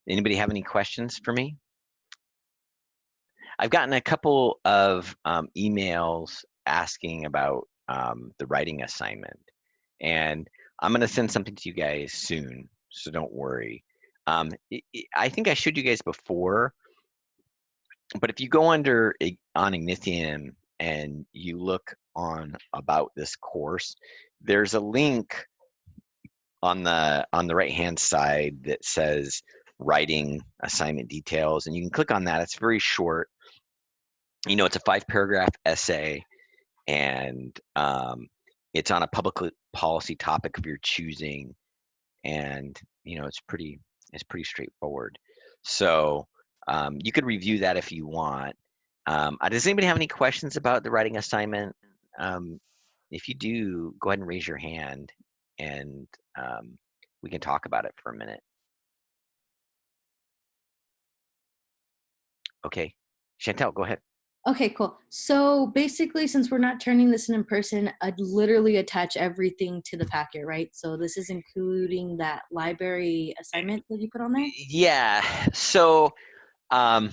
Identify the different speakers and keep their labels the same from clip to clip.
Speaker 1: Anybody have any questions for me? I've gotten a couple of emails asking about the writing assignment, and I'm going to send something to you guys soon, so don't worry. I think I showed you guys before, but if you go under on Ignithium and you look on about this course, there's a link on the right hand side that says writing assignment details, and you can click on that. It's very short. It's a 5-paragraph essay, and it's on a public policy topic of your choosing, and it's pretty straightforward. So you could review that if you want. Does anybody have any questions about the writing assignment? If you do, go ahead and raise your hand, and we can talk about it for a minute. Okay, Chantel, go ahead.
Speaker 2: Okay, cool. So basically, since we're not turning this in person, I'd literally attach everything to the packet, right? So this is including that library assignment that you put on there?
Speaker 1: Yeah, so I'll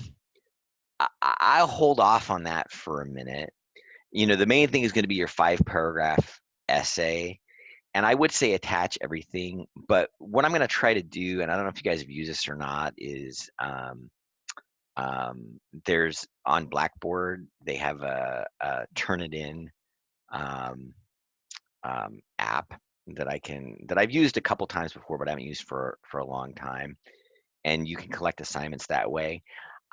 Speaker 1: hold off on that for a minute. The main thing is going to be your 5-paragraph essay. And I would say attach everything, but what I'm going to try to do, and I don't know if you guys have used this or not, is there's on Blackboard, they have a Turnitin app that I've used a couple times before, but I haven't used for a long time. And you can collect assignments that way.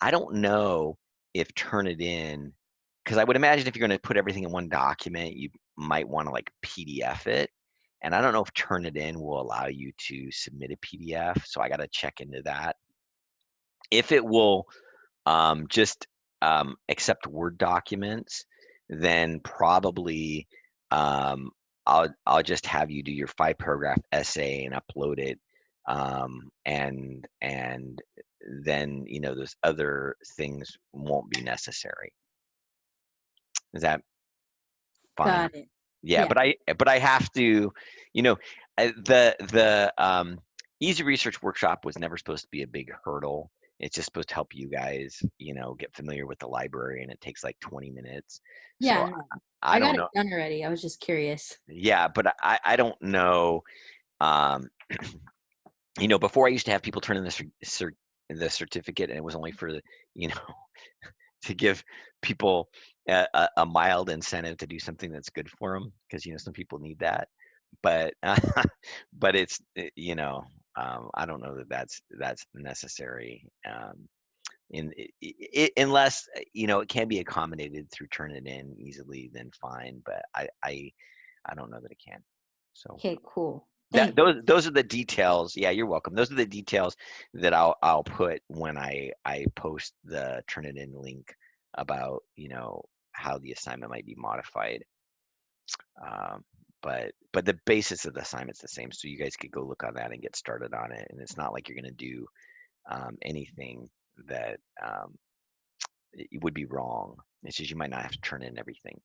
Speaker 1: I don't know if Turnitin, because I would imagine if you're going to put everything in one document, you might want to like PDF it. And I don't know if Turnitin will allow you to submit a PDF, so I got to check into that. If it will just accept Word documents, then probably I'll just have you do your 5-paragraph essay and upload it, and then those other things won't be necessary. Is that fine?
Speaker 2: Got it.
Speaker 1: Yeah,
Speaker 2: Yeah.
Speaker 1: but I have to, the Easy Research Workshop was never supposed to be a big hurdle. It's just supposed to help you guys, get familiar with the library, and it takes like 20 minutes.
Speaker 2: Yeah,
Speaker 1: So
Speaker 2: no.
Speaker 1: I
Speaker 2: I
Speaker 1: don't
Speaker 2: got it
Speaker 1: know.
Speaker 2: done already. I was just curious.
Speaker 1: Yeah, but I don't know. Um, before I used to have people turn in the certificate, and it was only for you know, to give people a mild incentive to do something that's good for them, because some people need that. But but it's I don't know that that's necessary. Unless it can be accommodated through Turnitin easily, then fine. But I don't know that it can. So
Speaker 2: Okay, cool.
Speaker 1: that
Speaker 2: Thanks.
Speaker 1: those are the details. Yeah, you're welcome. Those are the details that I'll put when I post the Turnitin link about how the assignment might be modified. Um, but the basis of the assignment's the same, so you guys could go look on that and get started on it. And it's not like you're going to do anything that it would be wrong. It's just you might not have to turn in everything.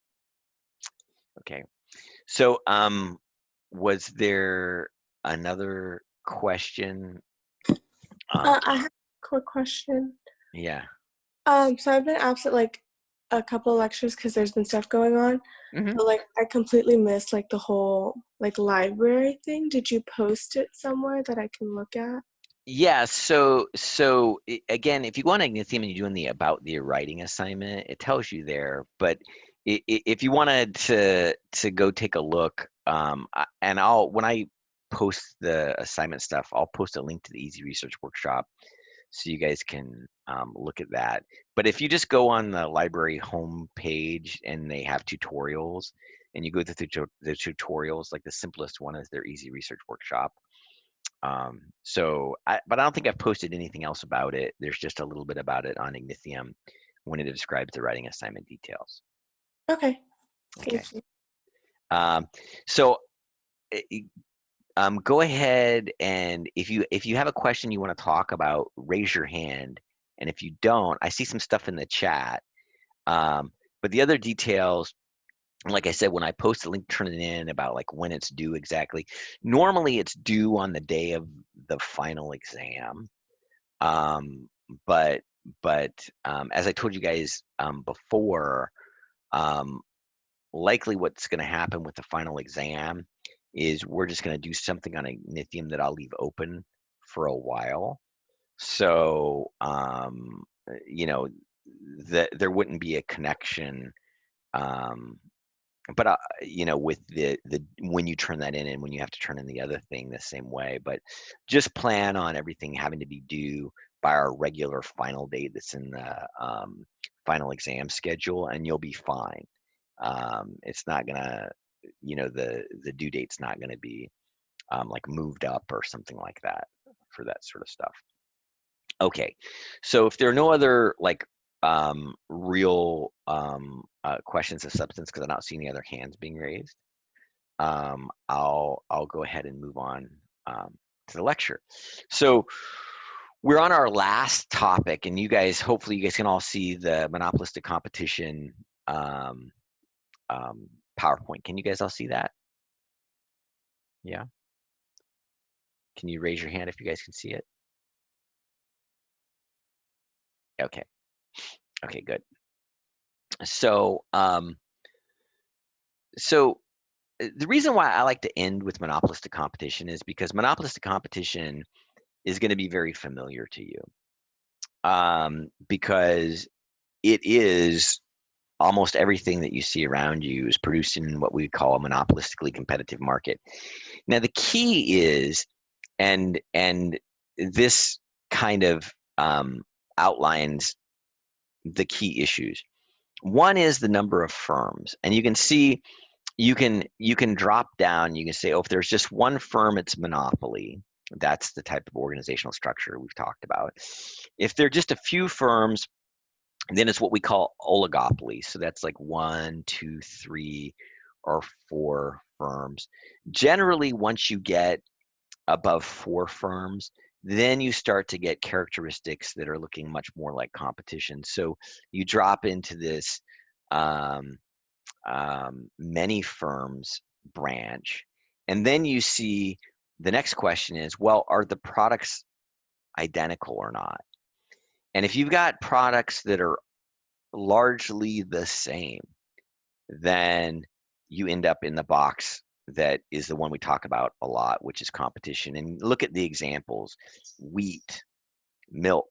Speaker 1: Okay. So was there another question?
Speaker 3: I have a quick question.
Speaker 1: Yeah.
Speaker 3: So I've been absent like a couple of lectures because there's been stuff going on.
Speaker 1: Mm-hmm.
Speaker 3: But like I completely missed like the whole like library thing. Did you post it somewhere that I can look at?
Speaker 1: Yeah, again, if you go on Ignithium and you're doing the about the writing assignment, it tells you there. But if you wanted to go take a look, and when I post the assignment stuff, I'll post a link to the Easy Research Workshop, so you guys can look at that. But if you just go on the library home page and they have tutorials, and you go through the tutorials, like the simplest one is their Easy Research Workshop. But I don't think I've posted anything else about it. There's just a little bit about it on Ignithium when it describes the writing assignment details.
Speaker 3: Okay.
Speaker 1: Okay.
Speaker 3: Thank you.
Speaker 1: So go ahead, and if you have a question you want to talk about, raise your hand. And if you don't, I see some stuff in the chat. But the other details, like I said, when I post a link, turn it in about like when it's due exactly. Normally it's due on the day of the final exam. But as I told you guys before, likely what's going to happen with the final exam is we're just going to do something on Ignithium that I'll leave open for a while. So, you know, there wouldn't be a connection, but you know, with the when you turn that in and when you have to turn in the other thing the same way. But just plan on everything having to be due by our regular final date that's in the final exam schedule, and you'll be fine. It's not gonna, you know, the due date's not gonna be like moved up or something like that for that sort of stuff. Okay, so if there are no other like real questions of substance, because I'm not seeing any other hands being raised, I'll go ahead and move on to the lecture. So we're on our last topic, and you guys, hopefully you guys can all see the monopolistic competition PowerPoint. Can you guys all see that? Yeah. Can you raise your hand if you guys can see it? Okay. Okay, good. So, the reason why I like to end with monopolistic competition is because monopolistic competition is going to be very familiar to you, because it is almost everything that you see around you is produced in what we call a monopolistically competitive market. Now, the key is, and this kind of outlines the key issues. One is the number of firms, and you can see, you can drop down. You can say, oh, if there's just one firm, it's monopoly. That's the type of organizational structure we've talked about. If there are just a few firms, then it's what we call oligopoly. So that's like 1, 2, 3, or 4 firms. Generally, once you get above 4 firms, then you start to get characteristics that are looking much more like competition. So you drop into this many firms branch, and then you see the next question is, well, are the products identical or not? And if you've got products that are largely the same, then you end up in the box that is the one we talk about a lot, which is competition. And look at the examples: wheat, milk,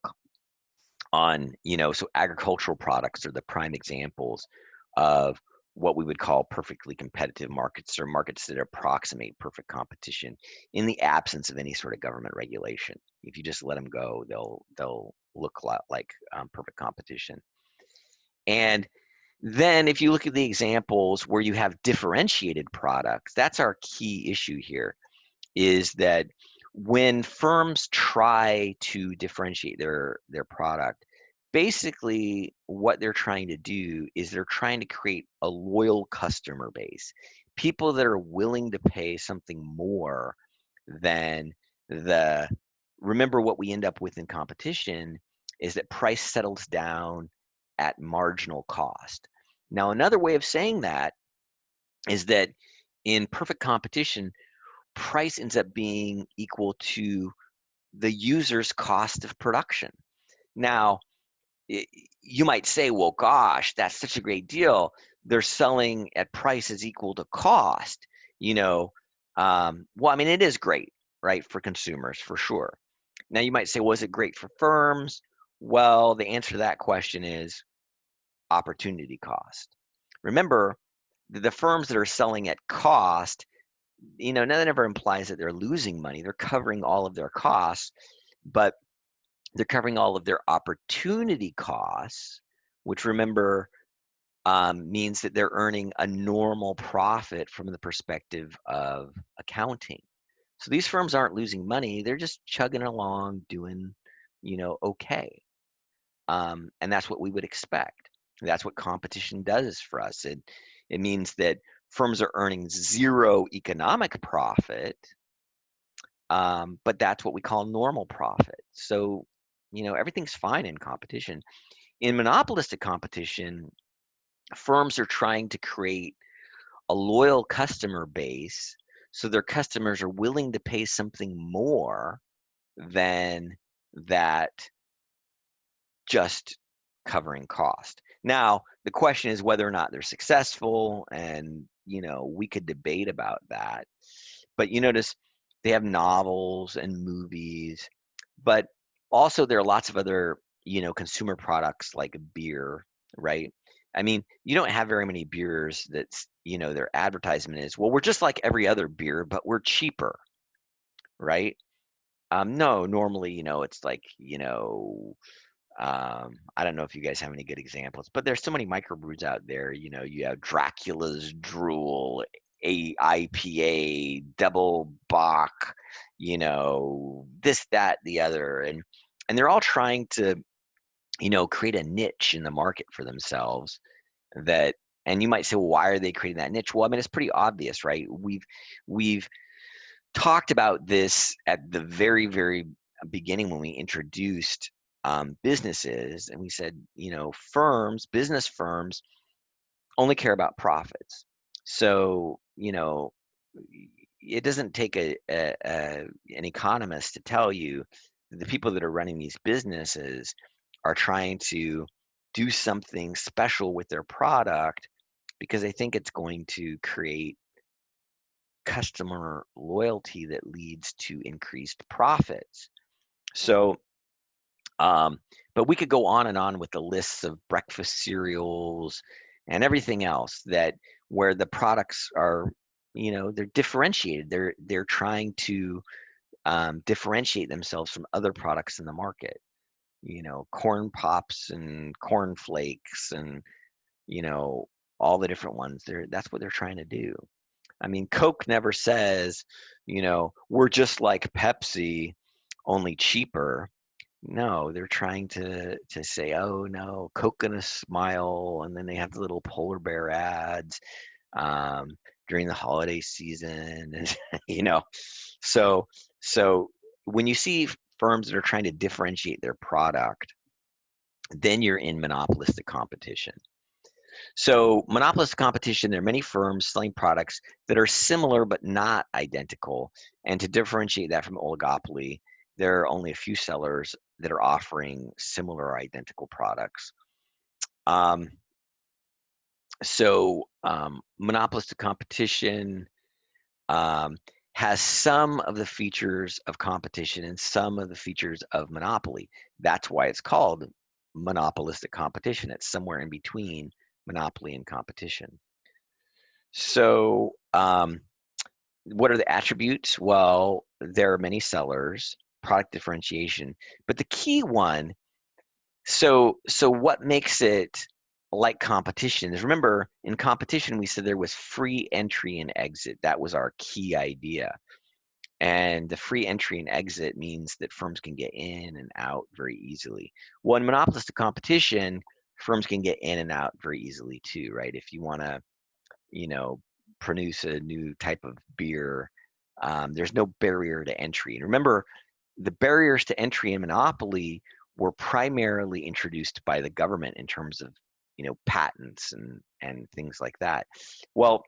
Speaker 1: on, you know, so agricultural products are the prime examples of what we would call perfectly competitive markets, or markets that approximate perfect competition in the absence of any sort of government regulation. If you just let them go, they'll look a lot like perfect competition. And then if you look at the examples where you have differentiated products, that's our key issue here, is that when firms try to differentiate their product, basically what they're trying to do is they're trying to create a loyal customer base, people that are willing to pay something more than the, remember what we end up with in competition is that price settles down at marginal cost. Now, another way of saying that is that in perfect competition, price ends up being equal to the user's cost of production. Now, you might say, well, gosh, that's such a great deal. They're selling at prices equal to cost. You know, well, I mean, it is great, right, for consumers, for sure. Now, you might say, was it great for firms? Well, the answer to that question is opportunity cost. Remember, the firms that are selling at cost, you know, that never implies that they're losing money. They're covering all of their costs, but they're covering all of their opportunity costs, which, remember, means that they're earning a normal profit from the perspective of accounting. So these firms aren't losing money. They're just chugging along, doing, you know, okay. And that's what we would expect. That's what competition does for us. It means that firms are earning zero economic profit, but that's what we call normal profit. So, you know, everything's fine in competition. In monopolistic competition, firms are trying to create a loyal customer base, so their customers are willing to pay something more than that just covering cost. Now, the question is whether or not they're successful, and we could debate about that. But you notice they have novels and movies, but also there are lots of other, consumer products like beer, right? I mean, you don't have very many beers that's, their advertisement is, well, we're just like every other beer, but we're cheaper, right? No, normally, it's like, I don't know if you guys have any good examples, but there's so many microbrews out there. You have Dracula's Drool, a IPA, Double Bach, this, that, the other, and they're all trying to, create a niche in the market for themselves. That, and you might say, well, why are they creating that niche? Well, I mean, it's pretty obvious, right? We've talked about this at the very, very beginning when we introduced businesses, and we said, business firms only care about profits. So, it doesn't take an economist to tell you that the people that are running these businesses are trying to do something special with their product because they think it's going to create customer loyalty that leads to increased profits. So, but we could go on and on with the lists of breakfast cereals and everything else that where the products are, they're differentiated. They're trying to differentiate themselves from other products in the market. Corn pops and corn flakes and all the different ones. That's what they're trying to do. I mean, Coke never says, we're just like Pepsi, only cheaper. No, they're trying to say, oh no, Coke gonna smile, and then they have the little polar bear ads um, during the holiday season, and so so when you see firms that are trying to differentiate their product, then you're in monopolistic competition. So monopolistic competition, there are many firms selling products that are similar but not identical. And to differentiate that from oligopoly, there are only a few sellers that are offering similar or identical products. Um, monopolistic competition has some of the features of competition and some of the features of monopoly. That's why it's called monopolistic competition. It's somewhere in between monopoly and competition. So, what are the attributes? Well, there are many sellers, product differentiation, but the key one. So what makes it like competition is, remember, in competition we said there was free entry and exit. That was our key idea. And the free entry and exit means that firms can get in and out very easily. Well, in monopolistic competition, firms can get in and out very easily too, right? If you want to, produce a new type of beer, there's no barrier to entry. And remember, the barriers to entry in monopoly were primarily introduced by the government in terms of, patents and things like that. Well,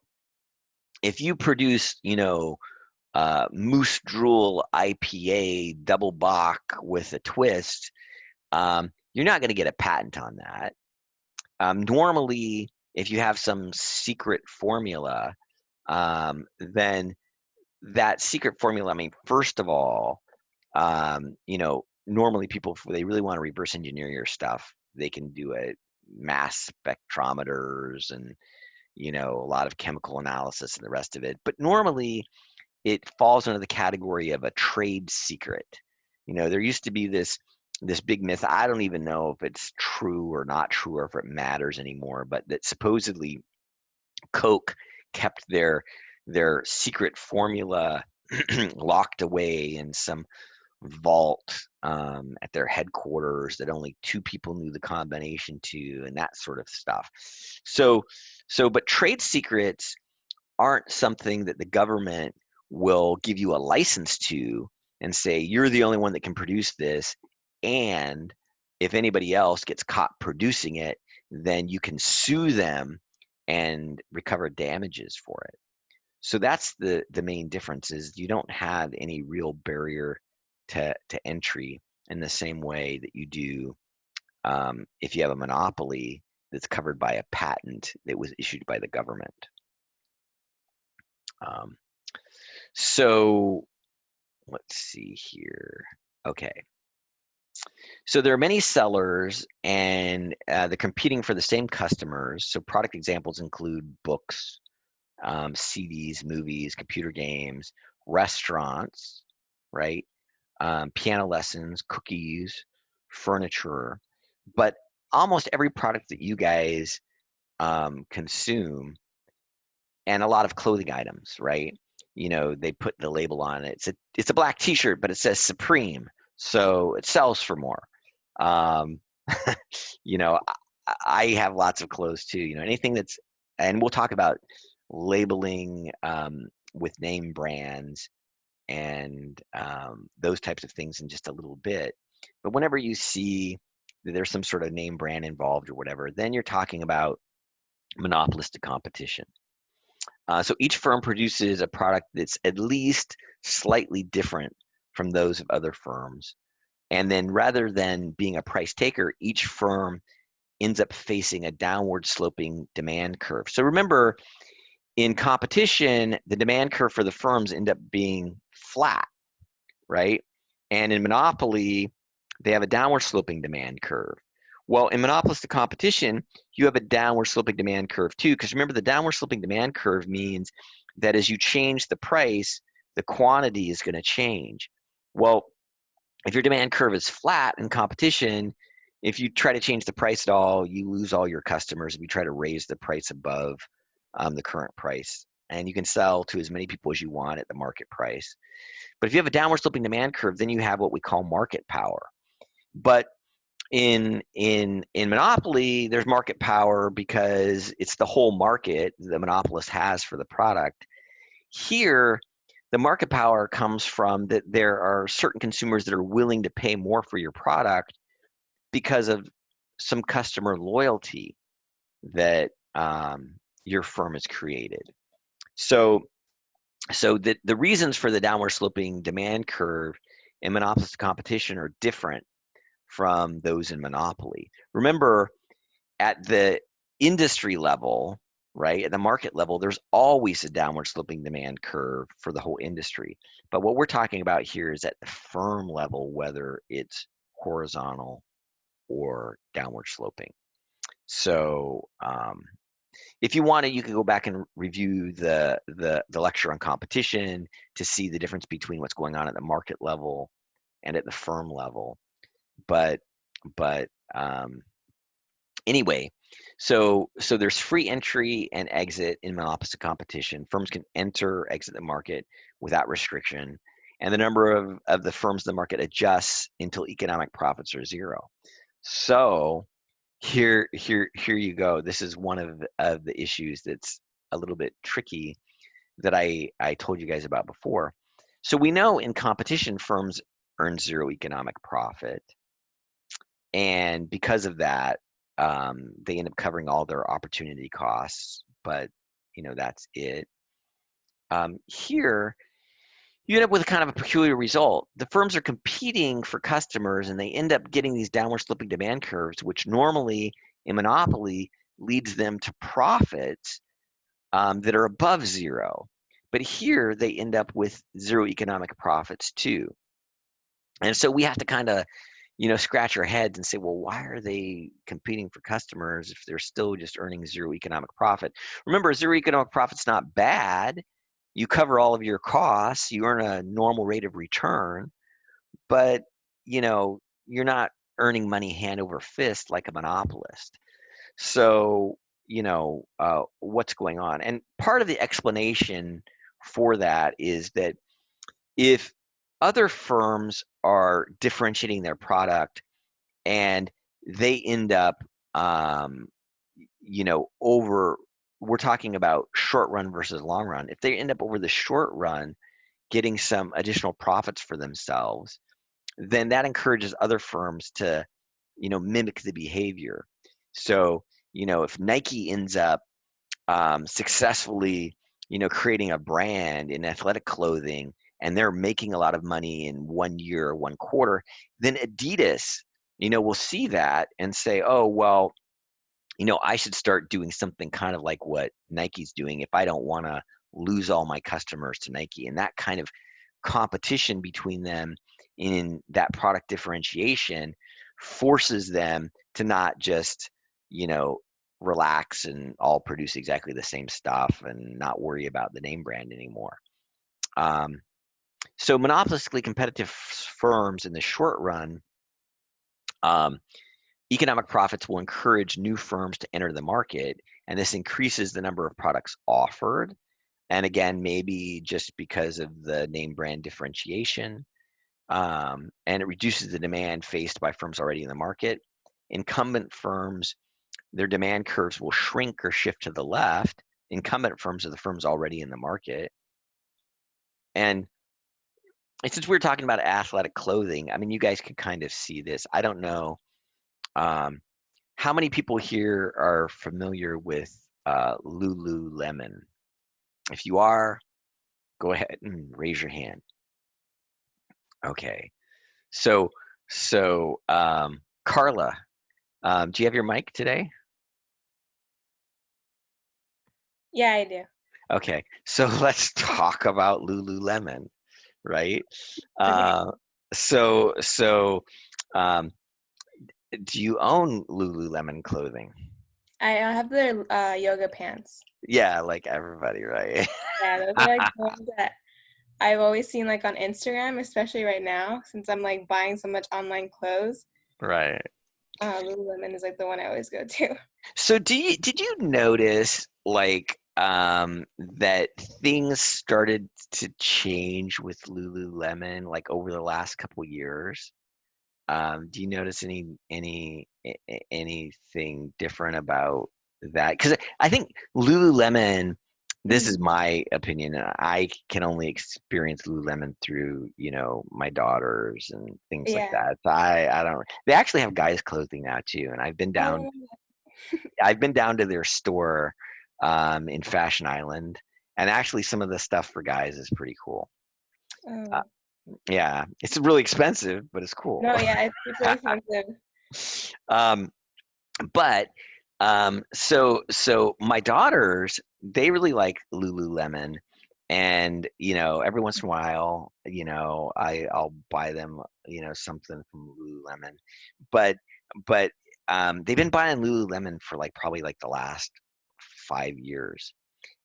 Speaker 1: if you produce, Moose Drool IPA Double Bach with a twist, you're not going to get a patent on that. Normally, if you have some secret formula, then that secret formula, I mean, first of all, normally people, if they really want to reverse engineer your stuff, they can do it mass spectrometers and, a lot of chemical analysis and the rest of it. But normally it falls under the category of a trade secret. There used to be this big myth. I don't even know if it's true or not true or if it matters anymore, but that supposedly Coke kept their secret formula locked away in some vault at their headquarters that only 2 people knew the combination to, and that sort of stuff. But trade secrets aren't something that the government will give you a license to and say, you're the only one that can produce this. And if anybody else gets caught producing it, then you can sue them and recover damages for it. So that's the main difference, is you don't have any real barrier to entry. in the same way that you do if you have a monopoly that's covered by a patent that was issued by the government. So let's see here. Okay. So there are many sellers, and they're competing for the same customers. So product examples include books, CDs, movies, computer games, restaurants, right? Piano lessons, cookies, furniture. But almost every product that you guys consume, and a lot of clothing items, right? You know, they put the label on it. It's a black T-shirt, but it says Supreme, so it sells for more. Um, you know, I have lots of clothes too. You know, anything that's, and we'll talk about labeling with name brands and those types of things in just a little bit. But whenever you see that there's some sort of name brand involved or whatever, then you're talking about monopolistic competition. So each firm produces a product that's at least slightly different from those of other firms. And then rather than being a price taker, each firm ends up facing a downward sloping demand curve. So remember, in competition, the demand curve for the firms end up being flat, right? And in monopoly, they have a downward sloping demand curve. Well, in monopolistic competition, you have a downward sloping demand curve too, because remember, the downward sloping demand curve means that as you change the price, the quantity is going to change. Well, if your demand curve is flat in competition, if you try to change the price at all, you lose all your customers if you try to raise the price above the current price. And you can sell to as many people as you want at the market price. But if you have a downward sloping demand curve, then you have what we call market power. But in monopoly, there's market power because it's the whole market the monopolist has for the product. Here, the market power comes from that there are certain consumers that are willing to pay more for your product because of some customer loyalty that your firm has created. So the reasons for the downward sloping demand curve in monopolistic competition are different from those in monopoly. Remember, at the industry level, right, at the market level, there's always a downward sloping demand curve for the whole industry. But what we're talking about here is at the firm level, whether it's horizontal or downward sloping. So if you want to, you can go back and review the lecture on competition to see the difference between what's going on at the market level and at the firm level. But anyway, so there's free entry and exit in monopolistic competition. Firms can enter, exit the market without restriction, and the number of the firms in the market adjusts until economic profits are zero. So here you go. This is one of the issues that's a little bit tricky that I told you guys about before. So we know in competition, firms earn zero economic profit. And because of that, they end up covering all their opportunity costs, but you know, that's it. Here, you end up with kind of a peculiar result. The firms are competing for customers and they end up getting these downward sloping demand curves, which normally in monopoly leads them to profits that are above zero. But here they end up with zero economic profits too. And so we have to kind of, you know, scratch our heads and say, well, why are they competing for customers if they're still just earning zero economic profit? Remember, zero economic profit's not bad. You cover all of your costs, you earn a normal rate of return, but you know, you're not earning money hand over fist like a monopolist. So, you know, what's going on? And part of the explanation for that is that if other firms are differentiating their product and they end up, you know, we're talking about short run versus long run. If they end up over the short run getting some additional profits for themselves, then that encourages other firms to, you know, mimic the behavior. So, you know, if Nike ends up successfully, you know, creating a brand in athletic clothing and they're making a lot of money in 1 year, 1 quarter, then Adidas, will see that and say, oh, well, I should start doing something kind of like what Nike's doing if I don't want to lose all my customers to Nike. And that kind of competition between them in that product differentiation forces them to not just, relax and all produce exactly the same stuff and not worry about the name brand anymore. So monopolistically competitive firms in the short run, economic profits will encourage new firms to enter the market, and this increases the number of products offered. And again, maybe just because of the name brand differentiation, and it reduces the demand faced by firms already in the market. Incumbent firms, their demand curves will shrink or shift to the left. Incumbent firms are the firms already in the market. And since we're talking about athletic clothing, I mean, you guys can kind of see this. I don't know how many people here are familiar with Lululemon. If you are, go ahead and raise your hand. Okay. So Carla, do you have your mic today?
Speaker 3: Yeah, I do.
Speaker 1: Okay, so let's talk about Lululemon, right?
Speaker 3: Okay.
Speaker 1: Um, do you own Lululemon clothing?
Speaker 3: I have their yoga pants.
Speaker 1: Yeah, like everybody, right?
Speaker 3: Yeah, those are like the ones that I've always seen like on Instagram, especially right now since I'm like buying so much online clothes.
Speaker 1: Right.
Speaker 3: Lululemon is like the one I always go to.
Speaker 1: So did you notice like that things started to change with Lululemon like over the last couple years? Do you notice anything different about that? Because I think Lululemon, this is my opinion, and I can only experience Lululemon through, my daughters and things like
Speaker 3: Yeah.
Speaker 1: that. So I don't. They actually have guys clothing now too, and I've been down.
Speaker 3: Oh,
Speaker 1: I've been down to their store in Fashion Island, and actually some of the stuff for guys is pretty cool. Uh,
Speaker 3: oh.
Speaker 1: yeah, it's really expensive, but it's cool.
Speaker 3: No, yeah, it's super expensive.
Speaker 1: Um, but so my daughters, they really like Lululemon, and every once in a while, I'll buy them, something from Lululemon, but they've been buying Lululemon for like probably like the last 5 years.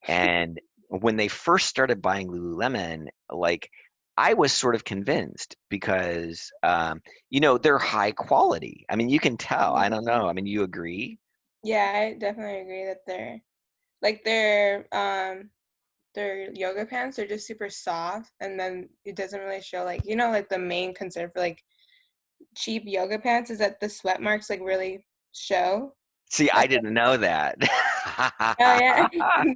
Speaker 1: And when they first started buying Lululemon, like I was sort of convinced because they're high quality. I mean, you can tell. I
Speaker 3: Mhm.
Speaker 1: don't know. I mean, you agree?
Speaker 3: Yeah, I definitely agree that their yoga pants are just super soft, and then it doesn't really show like like the main concern for like cheap yoga pants is that the sweat marks like really show.
Speaker 1: See, I
Speaker 3: That's
Speaker 1: didn't know that.
Speaker 3: oh yeah,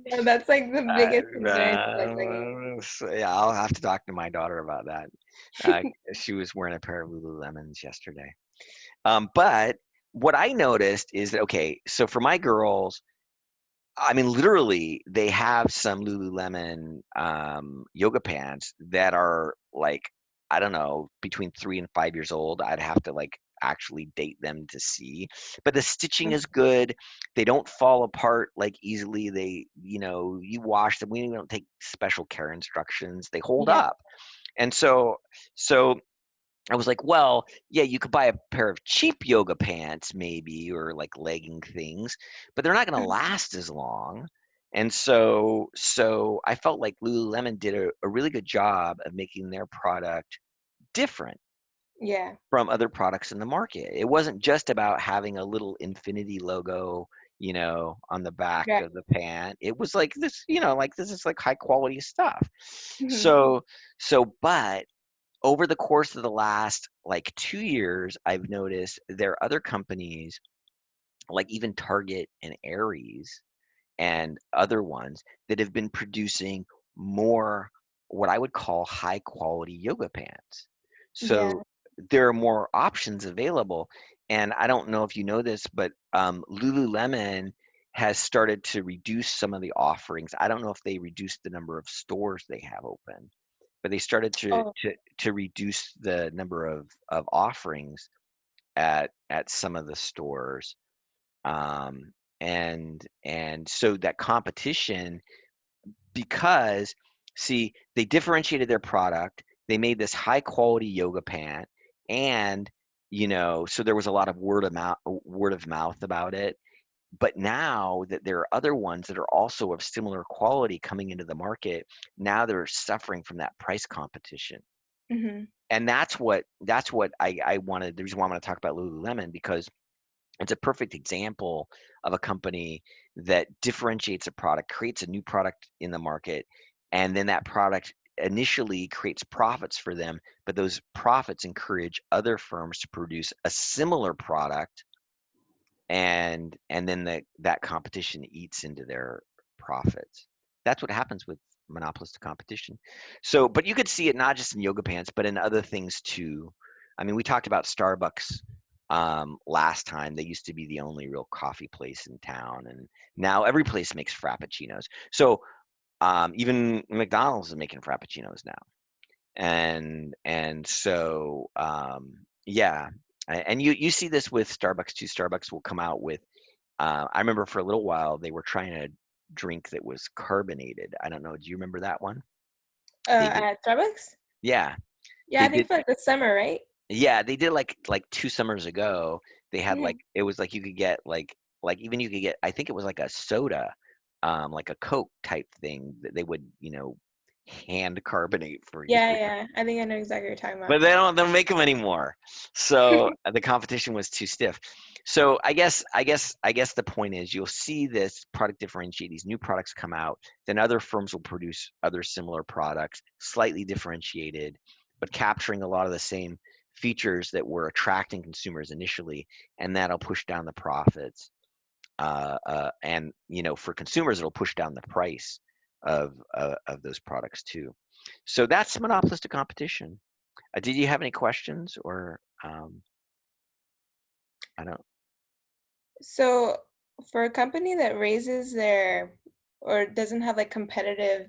Speaker 3: no, that's like the biggest concern for like
Speaker 1: Yeah, I'll have to talk to my daughter about that. Uh, she was wearing a pair of Lululemons yesterday. But what I noticed is that, okay, so for my girls, I mean, literally, they have some Lululemon yoga pants that are like, I don't know, between 3 and 5 years old. I'd have to like actually date them to see. But the stitching is good. They don't fall apart like easily. You wash them. We don't take special care instructions. They hold
Speaker 3: yeah.
Speaker 1: up. And so I was like, well, yeah, you could buy a pair of cheap yoga pants maybe or like legging things, but they're not going to last as long. And so I felt like Lululemon did a really good job of making their product different
Speaker 3: Yeah.
Speaker 1: from other products in the market. It wasn't just about having a little infinity logo, on the back
Speaker 3: Right.
Speaker 1: of the pant. It was like this, like this is like high quality stuff.
Speaker 3: Mhm.
Speaker 1: But over the course of the last like 2 years, I've noticed there are other companies like even Target and Aries and other ones that have been producing more what I would call high quality yoga pants.
Speaker 3: Yeah.
Speaker 1: So there are more options available. And I don't know if you know this, but Lululemon has started to reduce some of the offerings. I don't know if they reduced the number of stores they have open, but they started
Speaker 3: Oh.
Speaker 1: to reduce the number of offerings at some of the stores. And so that competition, because see, they differentiated their product, they made this high quality yoga pant, and so there was a lot of word of mouth about it. But now that there are other ones that are also of similar quality coming into the market, now they're suffering from that price competition.
Speaker 3: Mm-hmm.
Speaker 1: And that's what I wanted. The reason why I want to talk about Lululemon, because it's a perfect example of a company that differentiates a product, creates a new product in the market, and then that product initially creates profits for them, but those profits encourage other firms to produce a similar product, and then that competition eats into their profits. That's what happens with monopolistic competition. So, but you could see it not just in yoga pants, but in other things too. I mean, we talked about Starbucks last time. They used to be the only real coffee place in town, and now every place makes frappuccinos. So even McDonald's is making frappuccinos now, and so yeah. And you see this with Starbucks too. Starbucks will come out with I remember for a little while they were trying a drink that was carbonated. I don't know. Do you remember that one? They did.
Speaker 3: At Starbucks?
Speaker 1: Yeah,
Speaker 3: Yeah,
Speaker 1: they
Speaker 3: I think
Speaker 1: did.
Speaker 3: for like the summer, right?
Speaker 1: Yeah, they did like 2 summers ago. They had like
Speaker 3: Mm-hmm.
Speaker 1: it was like you could get like even you could get, I think it was like a soda, like a Coke type thing that they would hand carbonate for you.
Speaker 3: Yeah, yeah. I think I know exactly what you're talking
Speaker 1: But
Speaker 3: about.
Speaker 1: they don't make them anymore. So the competition was too stiff. So I guess the point is you'll see this product differentiate, these new products come out, then other firms will produce other similar products, slightly differentiated, but capturing a lot of the same features that were attracting consumers initially, and that'll push down the profits. And for consumers, it'll push down the price of those products too. So that's monopolistic competition. Did you have any questions, or I don't?
Speaker 3: So for a company that raises their or doesn't have like competitive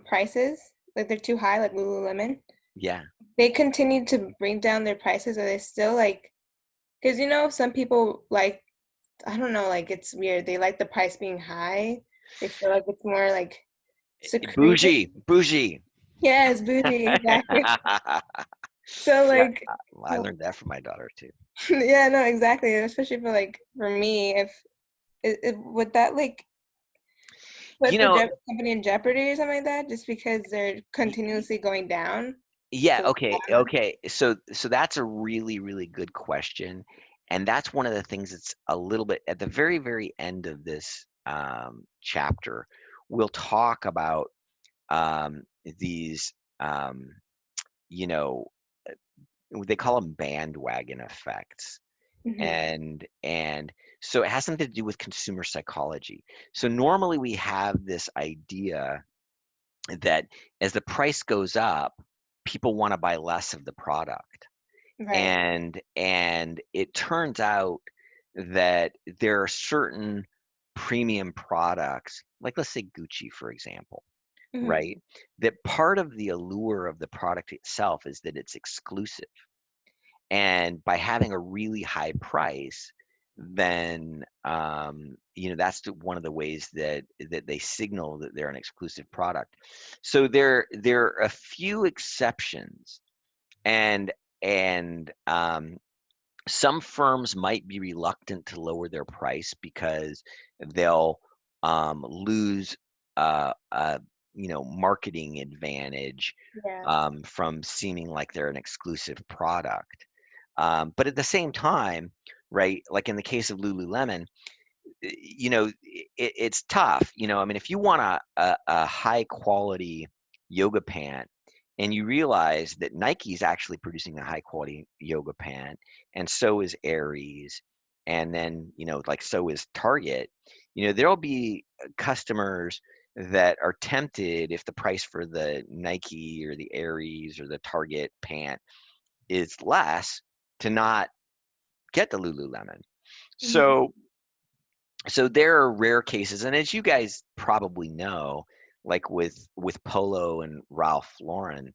Speaker 3: prices, like they're too high, like Lululemon,
Speaker 1: Yeah,
Speaker 3: they continue to bring down their prices. Are they still like, because some people like, I don't know, like it's weird. They like the price being high. They feel like it's more like secretive.
Speaker 1: bougie, bougie.
Speaker 3: Yes, bougie, exactly. So
Speaker 1: Yeah,
Speaker 3: like,
Speaker 1: I learned that from my daughter too.
Speaker 3: yeah, no, exactly. Especially for like for me, if it would that like
Speaker 1: You
Speaker 3: put the
Speaker 1: know,
Speaker 3: company in jeopardy or something like that, just because they're
Speaker 1: y- y-
Speaker 3: continuously going down
Speaker 1: yeah,
Speaker 3: to the
Speaker 1: okay,
Speaker 3: bottom?
Speaker 1: okay. So that's a really, really good question, and that's one of the things that's a little bit at the very, very end of this chapter. We'll talk about these, you know, they call them bandwagon effects.
Speaker 3: Hmm.
Speaker 1: And so it has something to do with consumer psychology. So normally we have this idea that as the price goes up, people want to buy less of the product.
Speaker 3: Right.
Speaker 1: And it turns out that there are certain premium products, like let's say Gucci, for example,
Speaker 3: Hmm.
Speaker 1: right? That part of the allure of the product itself is that it's exclusive. And by having a really high price, then that's one of the ways that they signal that they're an exclusive product. So there are a few exceptions, and and some firms might be reluctant to lower their price because they'll lose marketing advantage
Speaker 3: Yeah.
Speaker 1: from seeming like they're an exclusive product. But at the same time, right, like in the case of Lululemon, it's tough. I mean, if you want a high quality yoga pant and you realize that Nike's actually producing a high quality yoga pant, and so is Aries, and then, like so is Target, there'll be customers that are tempted if the price for the Nike or the Aries or the Target pant is less to not get the Lululemon.
Speaker 3: Hmm.
Speaker 1: So there are rare cases, and as you guys probably know, like with Polo and Ralph Lauren,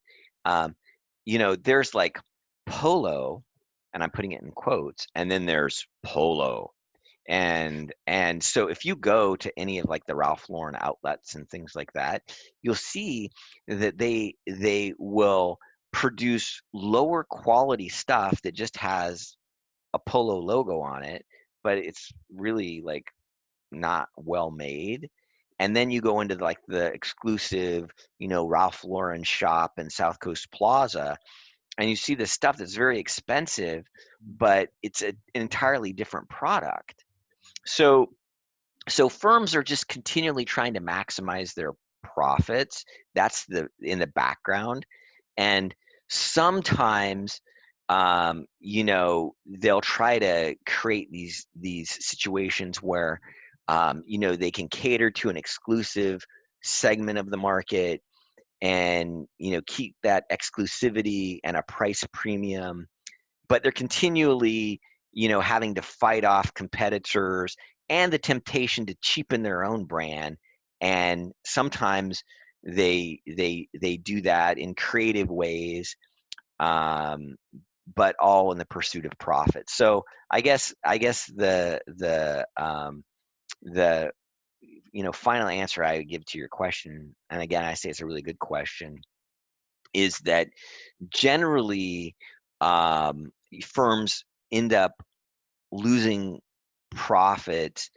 Speaker 1: you know, there's like Polo, and I'm putting it in quotes, and then there's Polo. And so if you go to any of like the Ralph Lauren outlets and things like that, you'll see that they will produce lower quality stuff that just has a Polo logo on it, but it's really like not well made. And then you go into like the exclusive, you know, Ralph Lauren shop in South Coast Plaza, and you see this stuff that's very expensive, but it's an entirely different product. So firms are just continually trying to maximize their profits. That's the in the background. And sometimes you know, they'll try to create these situations where you know, they can cater to an exclusive segment of the market, and you know, keep that exclusivity and a price premium, but they're continually, you know, having to fight off competitors and the temptation to cheapen their own brand. And sometimes they do that in creative ways, um, but all in the pursuit of profit. So I guess the you know, final answer I would give to your question, and again I say it's a really good question, is that generally firms end up losing profit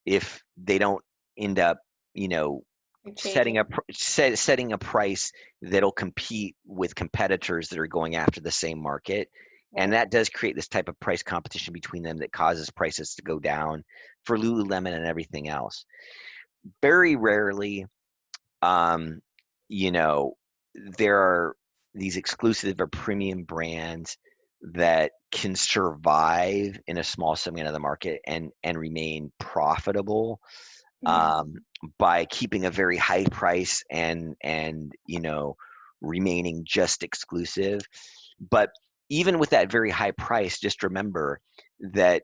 Speaker 1: if they don't end up, you know,
Speaker 3: Like
Speaker 1: setting
Speaker 3: changing.
Speaker 1: a setting a price that'll compete with competitors that are going after the same market. And
Speaker 3: Right.
Speaker 1: that does create this type of price competition between them that causes prices to go down for Lululemon and everything else. Very rarely, um, you know, there are these exclusive or premium brands that can survive in a small segment of the market and remain profitable,
Speaker 3: Mhm.
Speaker 1: um, by keeping a very high price and you know, remaining just exclusive. But even with that very high price, just remember that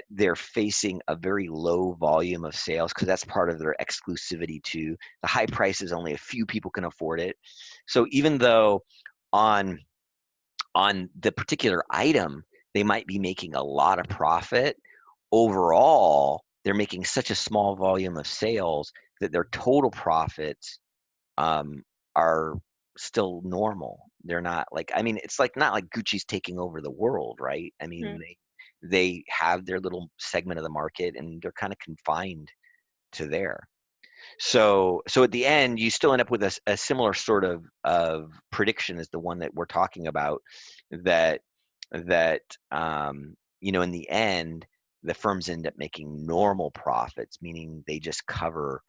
Speaker 1: they're facing a very low volume of sales, because that's part of their exclusivity too. The high price is only a few people can afford it. So even though on the particular item they might be making a lot of profit, overall they're making such a small volume of sales that their total profits um, are still normal. They're not like, I mean, it's like not like Gucci's taking over the world, right? I mean,
Speaker 3: Mhm.
Speaker 1: they have their little segment of the market and they're kind of confined to there. So at the end, you still end up with a similar sort of prediction as the one that we're talking about, that that you know, in the end, the firms end up making normal profits, meaning they just cover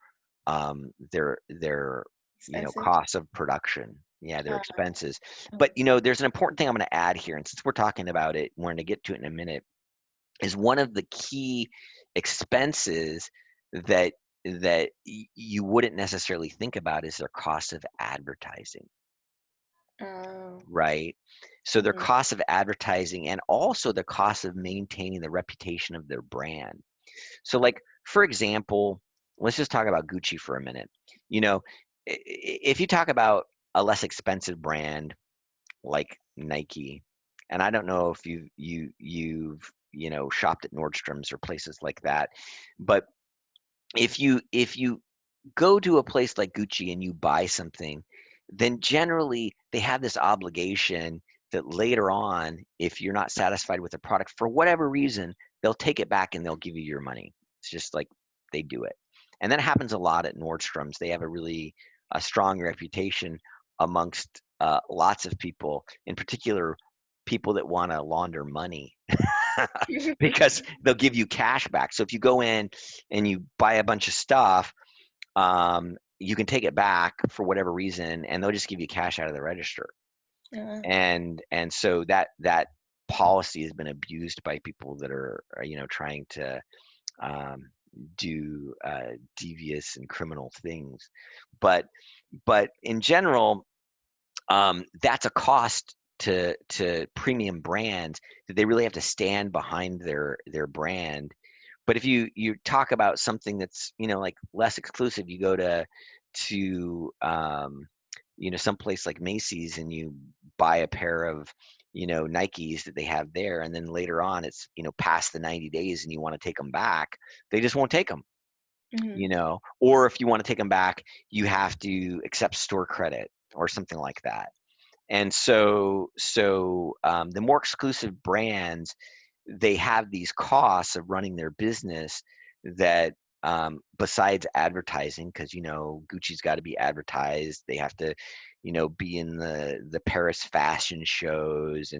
Speaker 1: their you know,
Speaker 3: Expensive.
Speaker 1: costs of production. Yeah, their
Speaker 3: Uh,
Speaker 1: expenses. But you know, there's an important thing I'm going to add here, and since we're talking about it, we're going to get to it in a minute, is one of the key expenses that you wouldn't necessarily think about is their cost of advertising,
Speaker 3: oh.
Speaker 1: right? So their
Speaker 3: Mhm.
Speaker 1: cost of advertising, and also the cost of maintaining the reputation of their brand. So like, for example, let's just talk about Gucci for a minute. You know, if you talk about a less expensive brand like Nike, and I don't know if you've you know, shopped at Nordstrom's or places like that, but if you go to a place like Gucci and you buy something, then generally they have this obligation that later on, if you're not satisfied with the product for whatever reason, they'll take it back and they'll give you your money. It's just like they do it. And that happens a lot at Nordstrom's. They have a strong reputation amongst lots of people, in particular people that want to launder money, because they'll give you cash back. So if you go in and you buy a bunch of stuff, you can take it back for whatever reason, and they'll just give you cash out of the register.
Speaker 3: Uh,
Speaker 1: And so that policy has been abused by people that are you know, trying to um, do devious and criminal things. But in general, that's a cost to premium brands, that they really have to stand behind their brand. But if you talk about something that's, you know, like less exclusive, you go to someplace like Macy's and you buy a pair of Nikes that they have there, and then later on it's past the 90 days and you want to take them back, they just won't take them. Or if you want to take them back, you have to accept store credit or something like that. And so the more exclusive brands, they have these costs of running their business that besides advertising, because Gucci's got to be advertised, they have to be in the Paris fashion shows,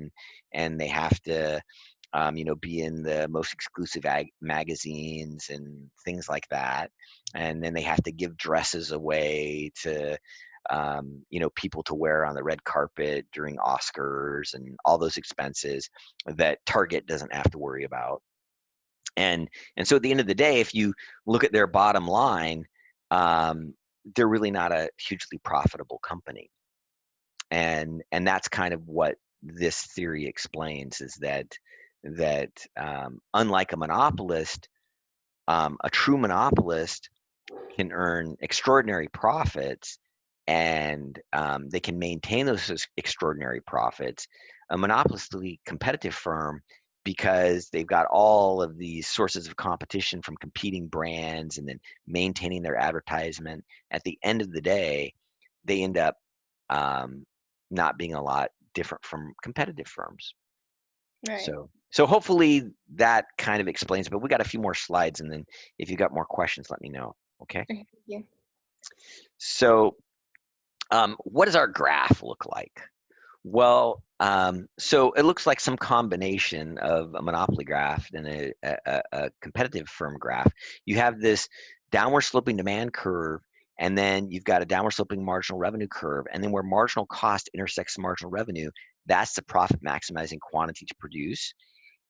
Speaker 1: and they have to be in the most exclusive magazines and things like that, and then they have to give dresses away to people to wear on the red carpet during Oscars and all those expenses that Target doesn't have to worry about. And so at the end of the day, if you look at their bottom line, they're really not a hugely profitable company. And that's kind of what this theory explains, is that unlike a monopolist, a true monopolist can earn extraordinary profits, and they can maintain those extraordinary profits. A monopolistically competitive firm, because they've got all of these sources of competition from competing brands and then maintaining their advertisement, at the end of the day, they end up not being a lot different from competitive firms.
Speaker 3: Right.
Speaker 1: So hopefully that kind of explains, but we got a few more slides, and then if you got more questions, let me know. Okay.
Speaker 3: Yeah.
Speaker 1: So what does our graph look like? Well, so it looks like some combination of a monopoly graph and a competitive firm graph. You have this downward sloping demand curve, and then you've got a downward sloping marginal revenue curve, and then where marginal cost intersects marginal revenue, that's the profit maximizing quantity to produce.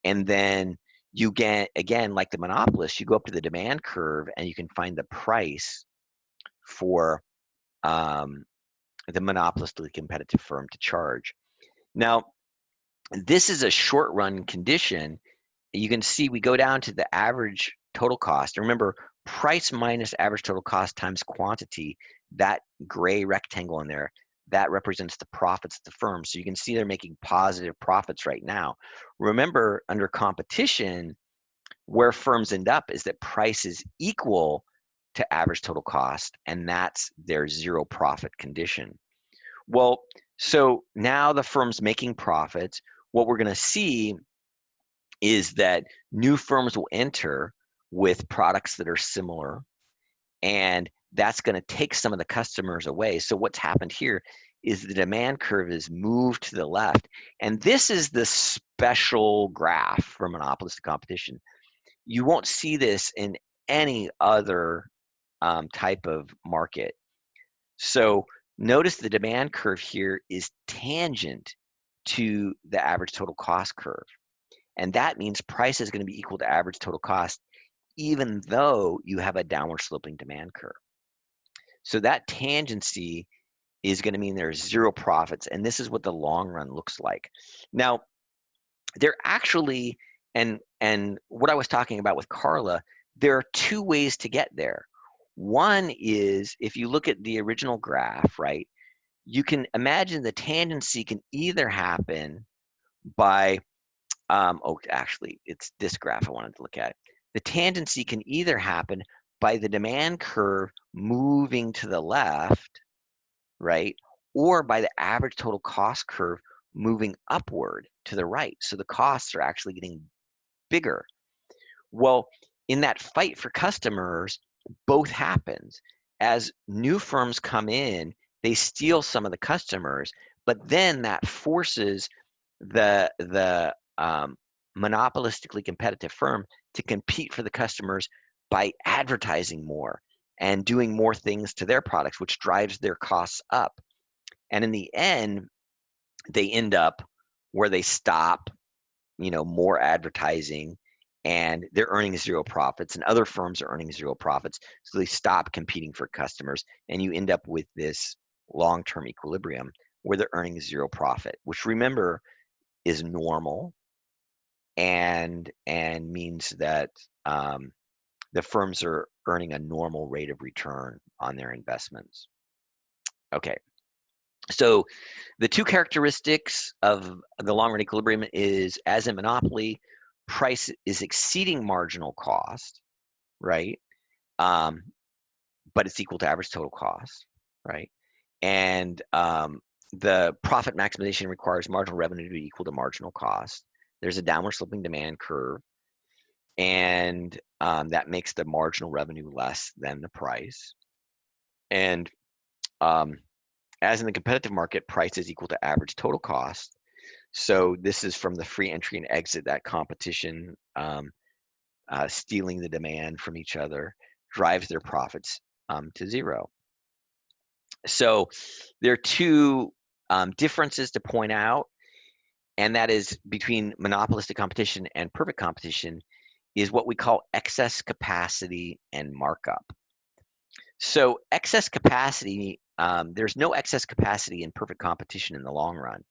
Speaker 1: And then you get, again, like the monopolist, you go up to the demand curve and you can find the price for the monopolistically competitive firm to charge. Now, this is a short run condition. You can see we go down to the average total cost. Remember, price minus average total cost times quantity, that gray rectangle in there, that represents the profits of the firm. So you can see they're making positive profits right now. Remember, under competition, where firms end up is that price is equal to average total cost, and that's their zero profit condition. Well, so now the firm's making profits. What we're going to see is that new firms will enter with products that are similar, and that's going to take some of the customers away. So what's happened here is the demand curve is moved to the left, and this is the special graph for monopolistic competition. You won't see this in any other type of market. So notice the demand curve here is tangent to the average total cost curve. And that means price is going to be equal to average total cost, even though you have a downward sloping demand curve. So that tangency is going to mean there's zero profits. And this is what the long run looks like. Now, there actually, and what I was talking about with Carla, there are two ways to get there. One is, if you look at the original graph, right, you can imagine the tangency can either happen by, actually, it's this graph I wanted to look at. The tangency can either happen by the demand curve moving to the left, right, or by the average total cost curve moving upward to the right. So the costs are actually getting bigger. Well, in that fight for customers, both happens. As new firms come in, they steal some of the customers, but then that forces the monopolistically competitive firm to compete for the customers by advertising more and doing more things to their products, which drives their costs up. And in the end, they end up where they stop, more advertising, and they're earning zero profits, and other firms are earning zero profits. So they stop competing for customers, and you end up with this long-term equilibrium where they're earning zero profit, which, remember, is normal and means that the firms are earning a normal rate of return on their investments. Okay, so the two characteristics of the long-run equilibrium is, as in monopoly, price is exceeding marginal cost, right? But it's equal to average total cost, right? And the profit maximization requires marginal revenue to be equal to marginal cost. There's a downward sloping demand curve, and that makes the marginal revenue less than the price. And as in the competitive market, price is equal to average total cost. So this is from the free entry and exit, that competition stealing the demand from each other drives their profits to zero. So there are two differences to point out, and that is between monopolistic competition and perfect competition is what we call excess capacity and markup. So excess capacity, there's no excess capacity in perfect competition in the long run.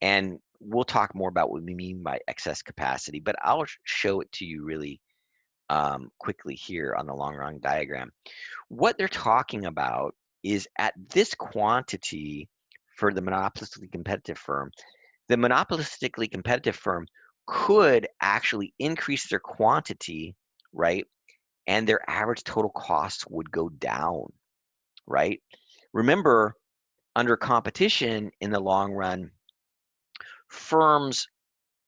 Speaker 1: And we'll talk more about what we mean by excess capacity, but I'll show it to you really quickly here on the long run diagram. What they're talking about is at this quantity for the monopolistically competitive firm, the monopolistically competitive firm could actually increase their quantity, right? And their average total cost would go down, right? Remember, under competition in the long run, firms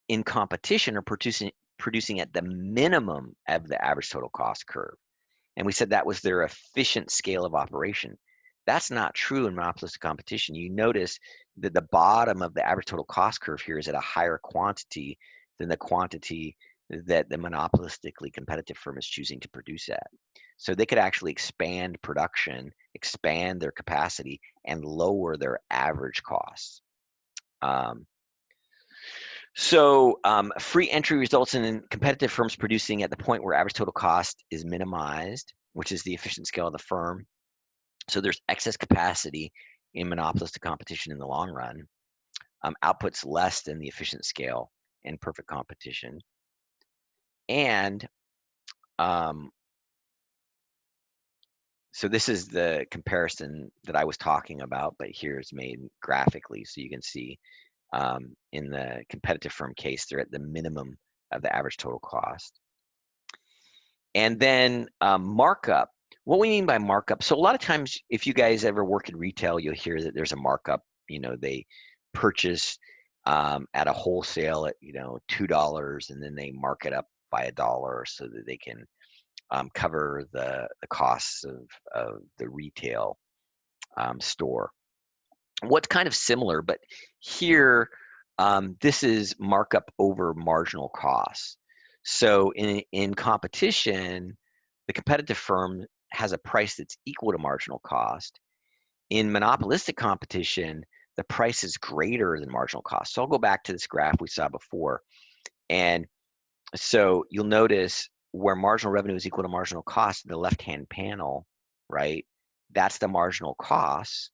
Speaker 1: in competition are producing at the minimum of the average total cost curve. And we said that was their efficient scale of operation. That's not true in monopolistic competition. You notice that the bottom of the average total cost curve here is at a higher quantity than the quantity that the monopolistically competitive firm is choosing to produce at. So they could actually expand production, expand their capacity, and lower their average costs. Free entry results in competitive firms producing at the point where average total cost is minimized, which is the efficient scale of the firm. So there's excess capacity in monopolistic competition in the long run. Output's less than the efficient scale in perfect competition. And so this is the comparison that I was talking about, but here it's made graphically so you can see in the competitive firm case, they're at the minimum of the average total cost. And then markup. What we mean by markup, so a lot of times if you guys ever work in retail, you'll hear that there's a markup. You know, they purchase at a wholesale at, you know, $2, and then they mark it up by $1 so that they can cover the costs of the retail store. What's kind of similar, but here, this is markup over marginal costs. So in competition, the competitive firm has a price that's equal to marginal cost. In monopolistic competition, the price is greater than marginal cost. So I'll go back to this graph we saw before. And so you'll notice where marginal revenue is equal to marginal cost in the left-hand panel, right? That's the marginal cost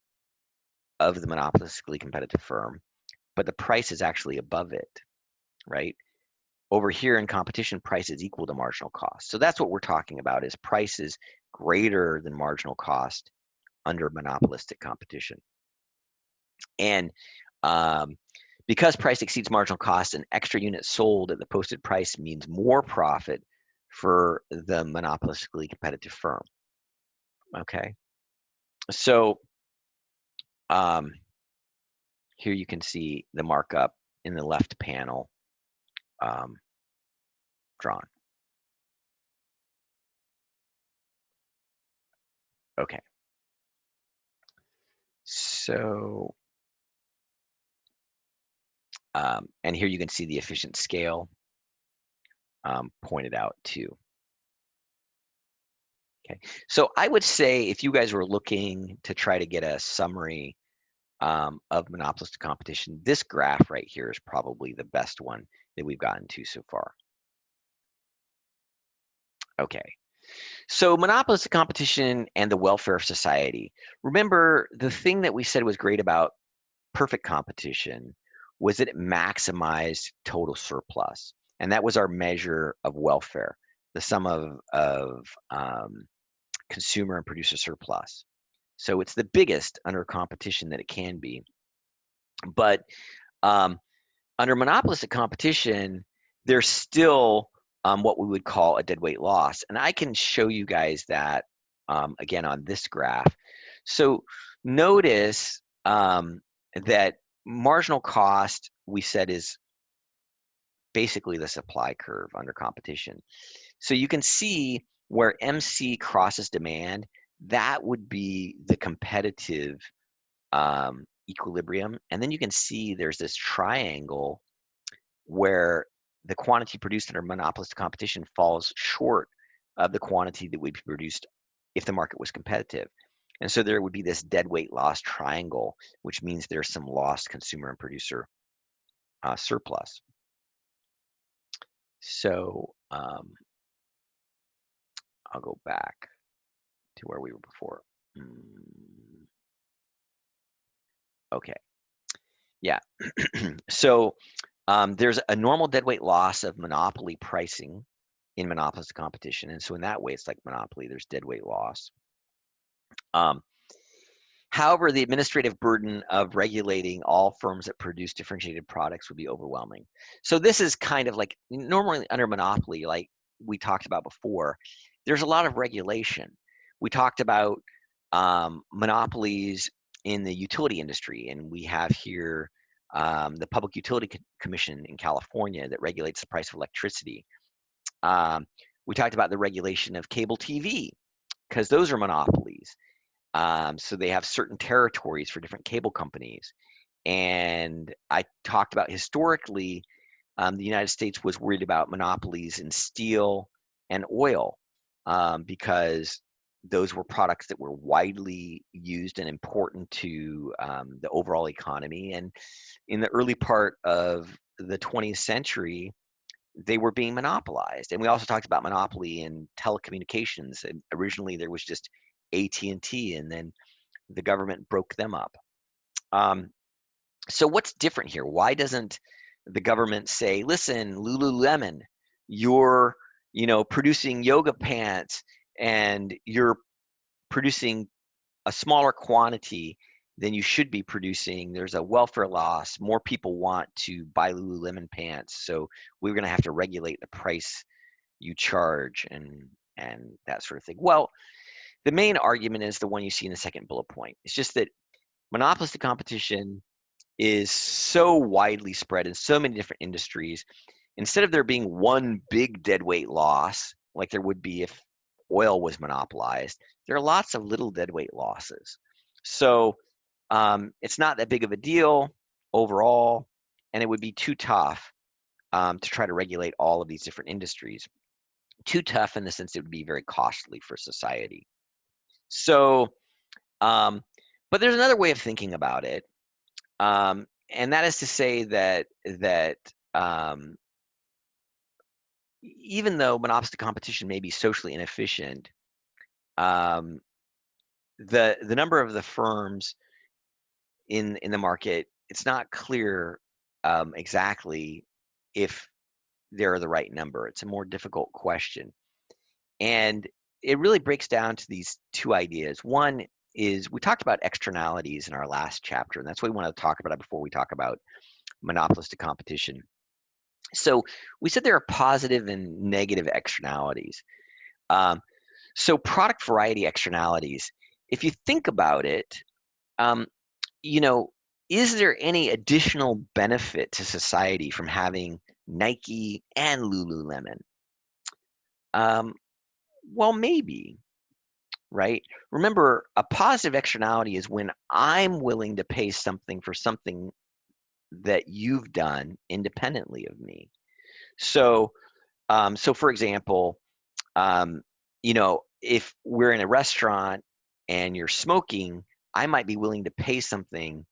Speaker 1: of the monopolistically competitive firm, but the price is actually above it, right? Over here in competition, price is equal to marginal cost. So that's what we're talking about, is prices greater than marginal cost under monopolistic competition. And because price exceeds marginal cost, an extra unit sold at the posted price means more profit for the monopolistically competitive firm. Okay, so here you can see the markup in the left panel drawn. Okay. So, and here you can see the efficient scale pointed out too. Okay. So I would say if you guys were looking to try to get a summary of monopolistic competition, this graph right here is probably the best one that we've gotten to so far. Okay. So monopolistic competition and the welfare of society. Remember, the thing that we said was great about perfect competition was that it maximized total surplus. And that was our measure of welfare. the sum of consumer and producer surplus. So it's the biggest under competition that it can be. But under monopolistic competition, there's still what we would call a deadweight loss. And I can show you guys that again on this graph. So notice that marginal cost, we said, is basically the supply curve under competition. So you can see where MC crosses demand, that would be the competitive equilibrium. And then you can see there's this triangle where the quantity produced under monopolistic competition falls short of the quantity that would be produced if the market was competitive. And so there would be this deadweight loss triangle, which means there's some lost consumer and producer surplus. So I'll go back to where we were before. Okay. Yeah. So there's a normal deadweight loss of monopoly pricing in monopolistic competition. And so in that way, it's like monopoly, there's deadweight loss. However, the administrative burden of regulating all firms that produce differentiated products would be overwhelming. So this is kind of like normally under monopoly, like we talked about before, there's a lot of regulation. We talked about monopolies in the utility industry, and we have here the Public Utility Commission in California that regulates the price of electricity. We talked about the regulation of cable TV, because those are monopolies. So they have certain territories for different cable companies. And I talked about historically, the United States was worried about monopolies in steel and oil because those were products that were widely used and important to the overall economy. And in the early part of the 20th century, they were being monopolized. And we also talked about monopoly in telecommunications. And originally, there was just AT&T, and then the government broke them up. So what's different here? Why doesn't the government say, listen, Lululemon, you're producing yoga pants and you're producing a smaller quantity than you should be producing. There's a welfare loss. More people want to buy Lululemon pants, so we're going to have to regulate the price you charge and that sort of thing. Well, the main argument is the one you see in the second bullet point. It's just that monopolistic competition is so widely spread in so many different industries. Instead of there being one big deadweight loss, like there would be if oil was monopolized, there are lots of little deadweight losses. So it's not that big of a deal overall, and it would be too tough to try to regulate all of these different industries. Too tough in the sense it would be very costly for society. So, but there's another way of thinking about it, and that is to say that even though monopolistic competition may be socially inefficient, the number of the firms in the market, it's not clear exactly if they're the right number. It's a more difficult question, and it really breaks down to these two ideas. One is we talked about externalities in our last chapter, and that's what we want to talk about before we talk about monopolistic competition. So we said there are positive and negative externalities. So product variety externalities, if you think about it, is there any additional benefit to society from having Nike and Lululemon? Well, maybe, right? Remember, a positive externality is when I'm willing to pay something for something that you've done independently of me. So, for example, if we're in a restaurant and you're smoking, I might be willing to pay something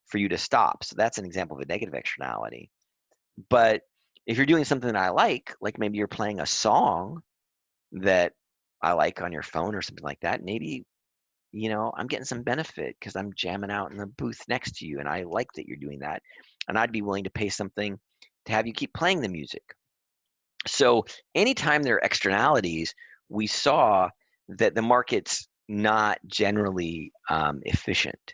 Speaker 1: for you to stop. So that's an example of a negative externality. But if you're doing something that I like maybe you're playing a song that I like on your phone or something like that, maybe, I'm getting some benefit because I'm jamming out in the booth next to you and I like that you're doing that. And I'd be willing to pay something to have you keep playing the music. So anytime there are externalities, we saw that the market's not generally efficient.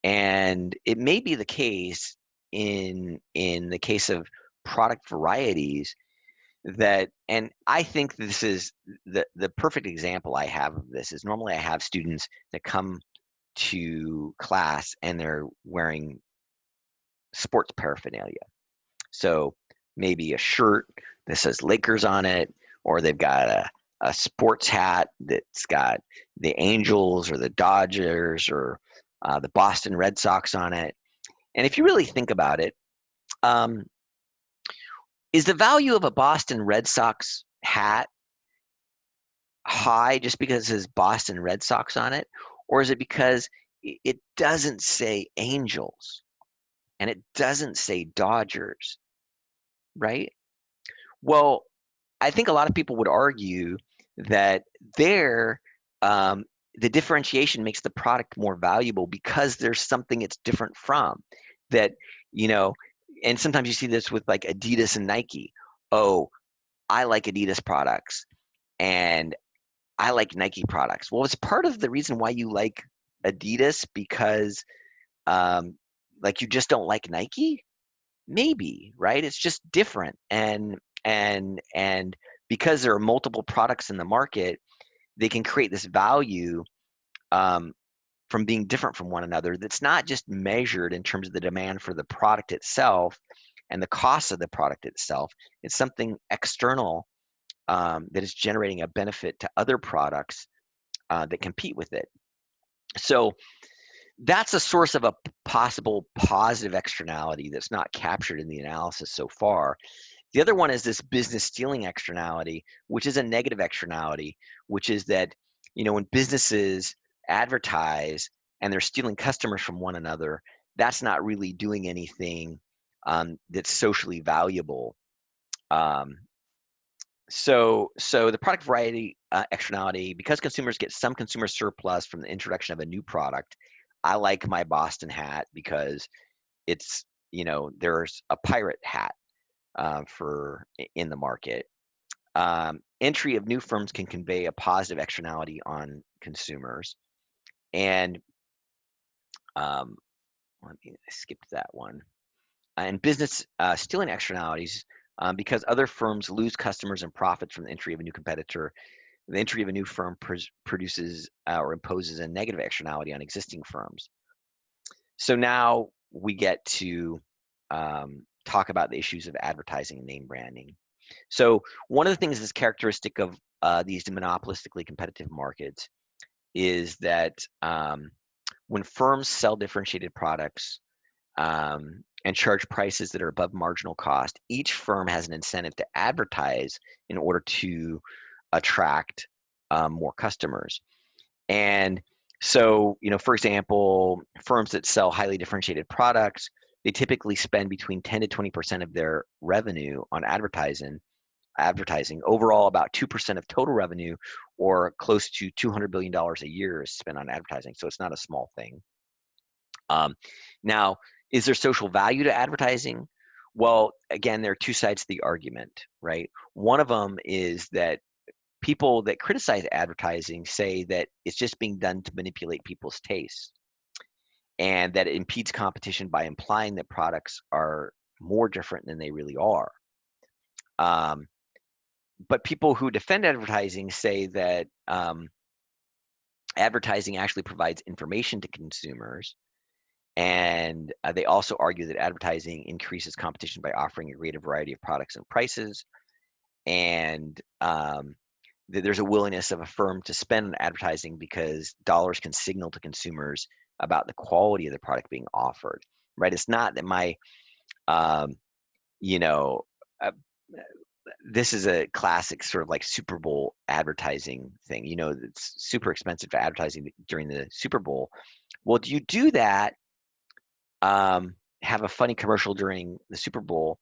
Speaker 1: And it may be the case in the case of product varieties that, and I think this is the perfect example I have of this is normally I have students that come to class and they're wearing sports paraphernalia. So maybe a shirt that says Lakers on it, or they've got a sports hat that's got the Angels or the Dodgers or the Boston Red Sox on it. And if you really think about it, um, is the value of a Boston Red Sox hat high just because it says Boston Red Sox on it? Or is it because it doesn't say Angels and it doesn't say Dodgers, right? Well, I think a lot of people would argue that there, the differentiation makes the product more valuable because there's something it's different from. That, you know, and sometimes you see this with like Adidas and Nike. Oh, I like Adidas products and I like Nike products. Well, it's part of the reason why you like Adidas because, like, you just don't like Nike. Maybe, right? It's just different, and because there are multiple products in the market, they can create this value um, from being different from one another. That's not just measured in terms of the demand for the product itself and the cost of the product itself. It's something external that is generating a benefit to other products that compete with it. So that's a source of a possible positive externality that's not captured in the analysis so far. The other one is this business stealing externality, which is a negative externality, which is that, when businesses advertise and they're stealing customers from one another, that's not really doing anything that's socially valuable. So the product variety externality, because consumers get some consumer surplus from the introduction of a new product. I like my Boston hat because it's, there's a pirate hat in the market. Entry of new firms can convey a positive externality on consumers. And I skipped that one. And business stealing externalities, because other firms lose customers and profits from the entry of a new competitor. The entry of a new firm produces or imposes a negative externality on existing firms. So now we get to talk about the issues of advertising and name branding. So one of the things that's characteristic of these monopolistically competitive markets is that when firms sell differentiated products and charge prices that are above marginal cost, each firm has an incentive to advertise in order to attract more customers. And so, for example, firms that sell highly differentiated products, they typically spend between 10 to 20% of their revenue on advertising. Overall, about 2% of total revenue, or close to $200 billion a year, is spent on advertising. So it's not a small thing. Now, is there social value to advertising? Well, again, there are two sides to the argument, right? One of them is that people that criticize advertising say that it's just being done to manipulate people's tastes, and that it impedes competition by implying that products are more different than they really are. But people who defend advertising say that advertising actually provides information to consumers. And they also argue that advertising increases competition by offering a greater variety of products and prices. And that there's a willingness of a firm to spend on advertising because dollars can signal to consumers about the quality of the product being offered, right? It's not that you know, uh, this is a classic sort of like Super Bowl advertising thing. It's super expensive for advertising during the Super Bowl. Well, do you do that? Have a funny commercial during the Super Bowl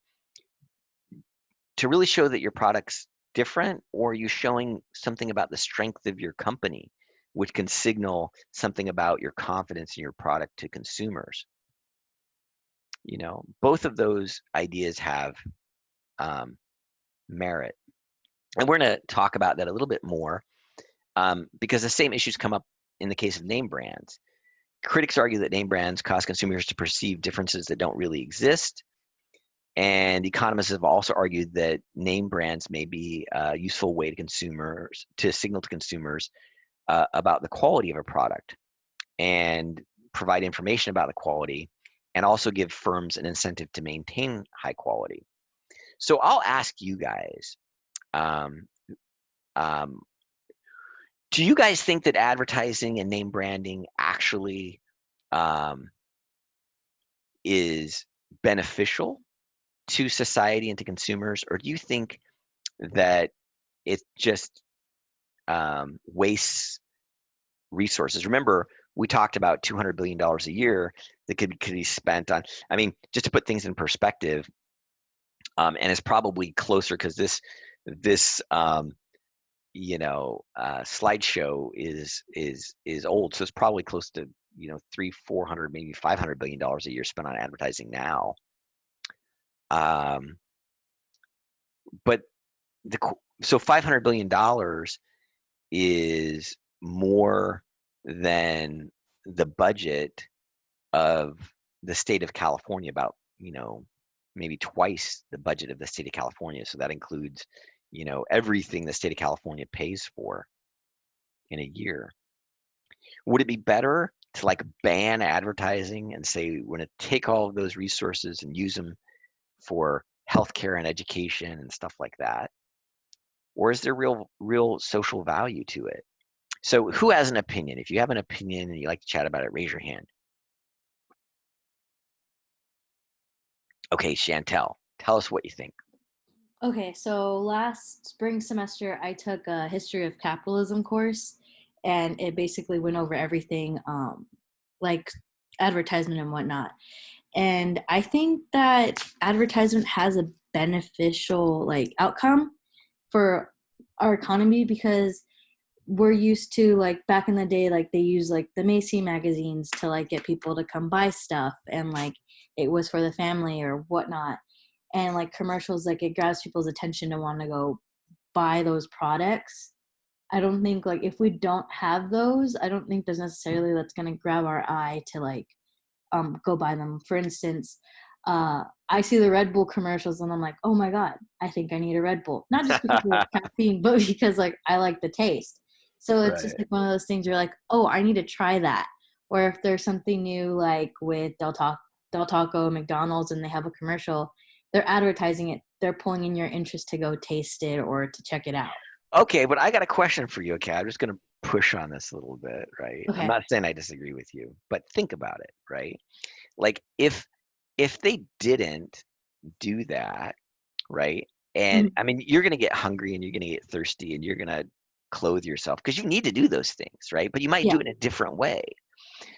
Speaker 1: to really show that your product's different, or are you showing something about the strength of your company, which can signal something about your confidence in your product to consumers? Both of those ideas have merit. And we're going to talk about that a little bit more because the same issues come up in the case of name brands. Critics argue that name brands cause consumers to perceive differences that don't really exist. And economists have also argued that name brands may be a useful way to signal to consumers about the quality of a product and provide information about the quality, and also give firms an incentive to maintain high quality. So I'll ask you guys, um, do you guys think that advertising and name branding actually is beneficial to society and to consumers, or do you think that it just wastes resources? Remember, we talked about $200 billion a year that could be spent on, I mean, just to put things in perspective, and it's probably closer because this slideshow is old, so it's probably close to 300-400, maybe $500 billion a year spent on advertising now. But so $500 billion is more than the budget of the state of California, about maybe twice the budget of the state of California. So that includes everything the state of California pays for in a year. Would it be better to like ban advertising and say we're going to take all of those resources and use them for healthcare and education and stuff like that? Or is there real social value to it? So who has an opinion? If you have an opinion and you like to chat about it, raise your hand. Okay, Chantel, tell us what you think.
Speaker 2: Okay, so last spring semester, I took a history of capitalism course, and it basically went over everything, like advertisement and whatnot. And I think that advertisement has a beneficial outcome for our economy, because we're used to, like, back in the day, like they use like the Macy magazines to like get people to come buy stuff, and like it was for the family or whatnot. And like commercials, like it grabs people's attention to want to go buy those products. I don't think, like, if we don't have those, I don't think there's necessarily that's going to grab our eye to like go buy them. For instance, I see the Red Bull commercials and I'm like, oh my God, I think I need a Red Bull. Not just because of caffeine, but because like I like the taste. So it's just
Speaker 1: Right.
Speaker 2: like one of those things where like, oh, I need to try that. Or if there's something new, like with Del Taco, McDonald's, and they have a commercial, they're advertising it. They're pulling in your interest to go taste it or to check it out.
Speaker 1: Okay, but I got a question for you. Okay, I'm just going to push on this a little bit, right? I'm
Speaker 2: Okay.
Speaker 1: not saying I disagree with you, but think about it, right? Like if they didn't do that, right? And
Speaker 2: Mhm.
Speaker 1: I mean, you're going to get hungry and you're going to get thirsty and you're going to clothe yourself because you need to do those things, right? But you might
Speaker 2: Yeah.
Speaker 1: do it in a different way.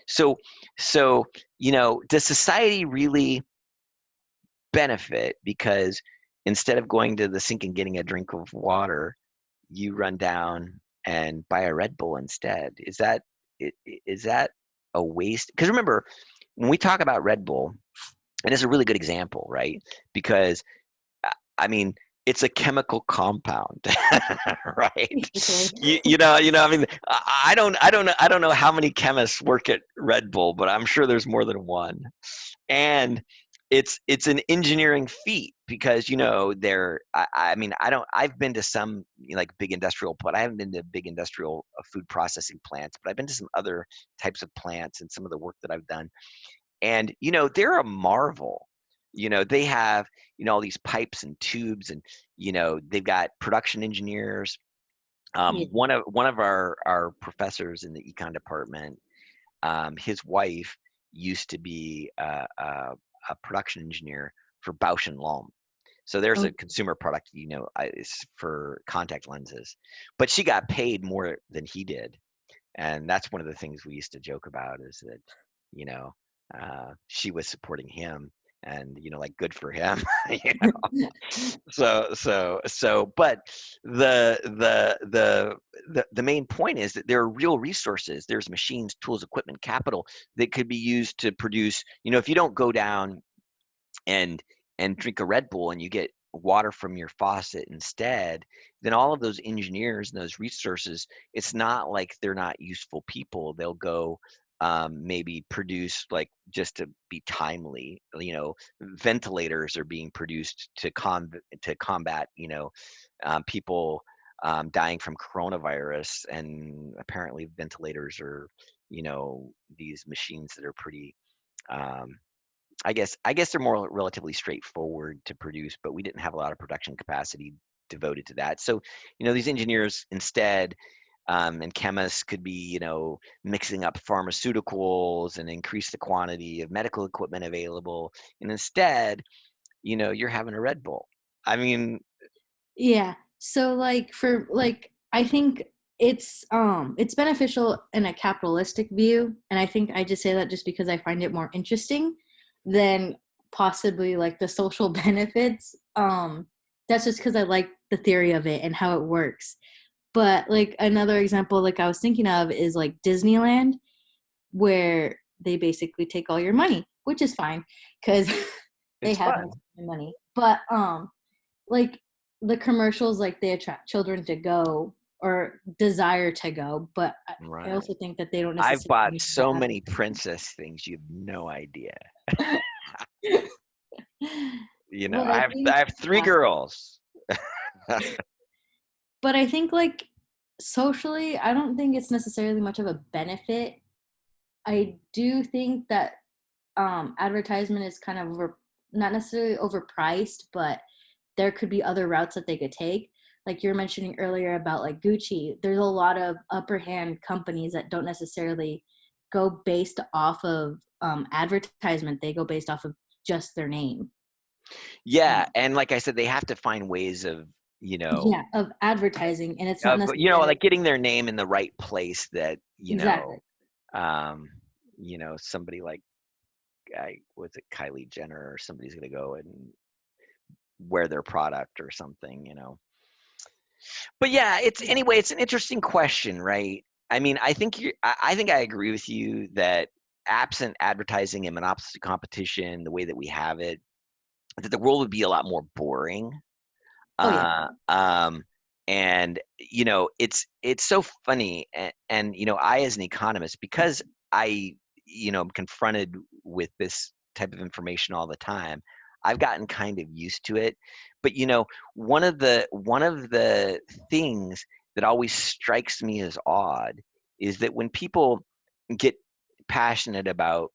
Speaker 1: So does society really benefit because instead of going to the sink and getting a drink of water, you run down and buy a Red Bull instead? Is that a waste? Because remember, when we talk about Red Bull, and it's a really good example, right? Because I mean, it's a chemical compound, right?
Speaker 2: Basically.
Speaker 1: I mean, I don't know how many chemists work at Red Bull, but I'm sure there's more than one. And it's an engineering feat because I mean, I've been to some like big industrial, but I haven't been to big industrial food processing plants, but I've been to some other types of plants and some of the work that I've done. And they're a marvel. They have all these pipes and tubes, and they've got production engineers.
Speaker 2: Yeah.
Speaker 1: One of our professors in the econ department, his wife used to be a production engineer for Bausch and Lomb. So there's
Speaker 2: Oh,
Speaker 1: a consumer product, it's for contact lenses, but she got paid more than he did. And that's one of the things we used to joke about is that, you know, she was supporting him and, like good for him. you know? But the main point is that there are real resources. There's machines, tools, equipment, capital that could be used to produce, if you don't go down and drink a Red Bull and you get water from your faucet instead, then all of those engineers and those resources, it's not like they're not useful people. They'll go maybe produce, like, just to be timely, ventilators are being produced to combat, people dying from coronavirus, and apparently ventilators are, these machines that are pretty, um, I guess they're more relatively straightforward to produce, but we didn't have a lot of production capacity devoted to that. So, these engineers instead, and chemists could be, mixing up pharmaceuticals and increase the quantity of medical equipment available. And instead, you're having a Red Bull. I mean,
Speaker 2: Yeah. So like for like I think it's beneficial in a capitalistic view, and I think I just say that just because I find it more interesting than possibly like the social benefits. That's just because I like the theory of it and how it works. But like another example like I was thinking of is like Disneyland, where they basically take all your money, which is fine because they
Speaker 1: it's
Speaker 2: have
Speaker 1: fun.
Speaker 2: most of the money. But like the commercials, like they attract children to go or desire to go, but I
Speaker 1: Right.
Speaker 2: also think that they don't
Speaker 1: I've
Speaker 2: necessarily
Speaker 1: bought
Speaker 2: need
Speaker 1: so
Speaker 2: to
Speaker 1: many princess things, you have no idea.
Speaker 2: advertise. But
Speaker 1: I
Speaker 2: I
Speaker 1: have
Speaker 2: think
Speaker 1: I have three
Speaker 2: that,
Speaker 1: girls.
Speaker 2: but I think like socially, I don't think it's necessarily much of a benefit. I do think that advertisement is kind of not necessarily overpriced, but there could be other routes that they could take. Like you were mentioning earlier about like Gucci, there's a lot of upper hand companies that don't necessarily go based off of advertisement. They go based off of just their name.
Speaker 1: Yeah,
Speaker 2: Um,
Speaker 1: and like I said, they have to find ways of, you know,
Speaker 2: yeah, of advertising, and it's not necessarily
Speaker 1: like getting their name in the right place that,
Speaker 2: exactly.
Speaker 1: um, somebody like, was it Kylie Jenner or somebody's gonna go and wear their product or something. But yeah,
Speaker 2: Yeah.
Speaker 1: anyway, it's an interesting question, right? I mean, I think I agree with you that absent advertising and monopolistic competition, the way that we have it, that the world would be a lot more boring.
Speaker 2: Oh yeah.
Speaker 1: Uh, um, and it's so funny, and I, as an economist, because I am confronted with this type of information all the time, I've gotten kind of used to it. But one of the things that always strikes me as odd is that when people get passionate about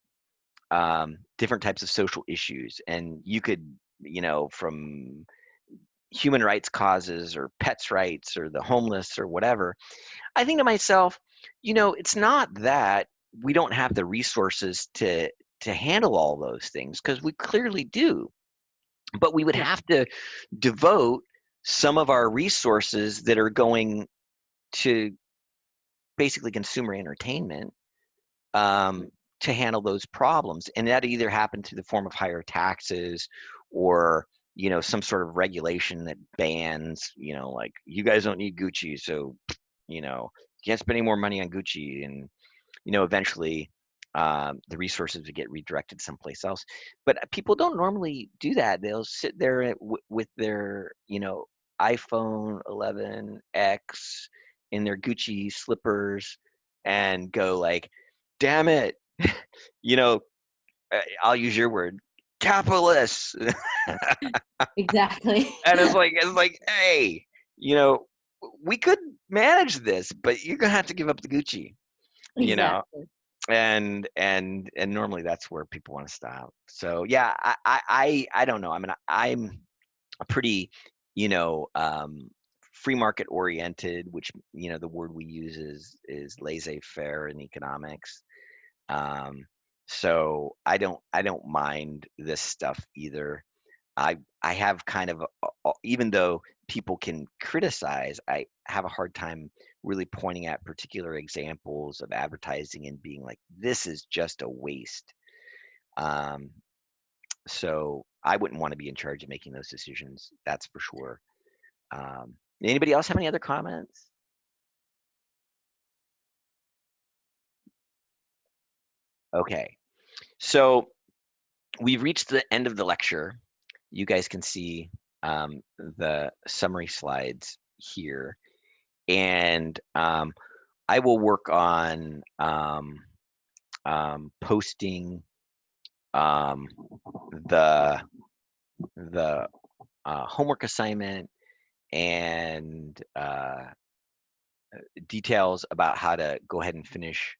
Speaker 1: different types of social issues, and you could, from human rights causes or pets' rights or the homeless or whatever, I think to myself, it's not that we don't have the resources to handle all those things, because we clearly do, but we would
Speaker 2: Yeah.
Speaker 1: have to devote some of our resources that are going to basically consumer entertainment, um, to handle those problems. And that either happened through the form of higher taxes, or some sort of regulation that bans, like, you guys don't need Gucci, so you know can't spend any more money on Gucci. And eventually, the resources would get redirected someplace else. But people don't normally do that. They'll sit there with their iPhone 11X in their Gucci slippers and go like, damn it, you know I'll use your word, capitalists.
Speaker 2: Exactly.
Speaker 1: And it's like, hey, you know we could manage this, but you're gonna have to give up the Gucci, you know
Speaker 2: Exactly.
Speaker 1: and normally that's where people want to stop. So yeah, I don't know. I mean, I'm a pretty, you know um free market oriented, which, the word we use is laissez-faire in economics. um so I don't mind this stuff either. I have kind of even though people can criticize, I have a hard time really pointing at particular examples of advertising and being like, this is just a waste. Um, so I wouldn't want to be in charge of making those decisions. That's for sure. Um, Anybody else have any other comments? Okay, so we've reached the end of the lecture. You guys can see the summary slides here, and I will work on posting the homework assignment and details about how to go ahead and finish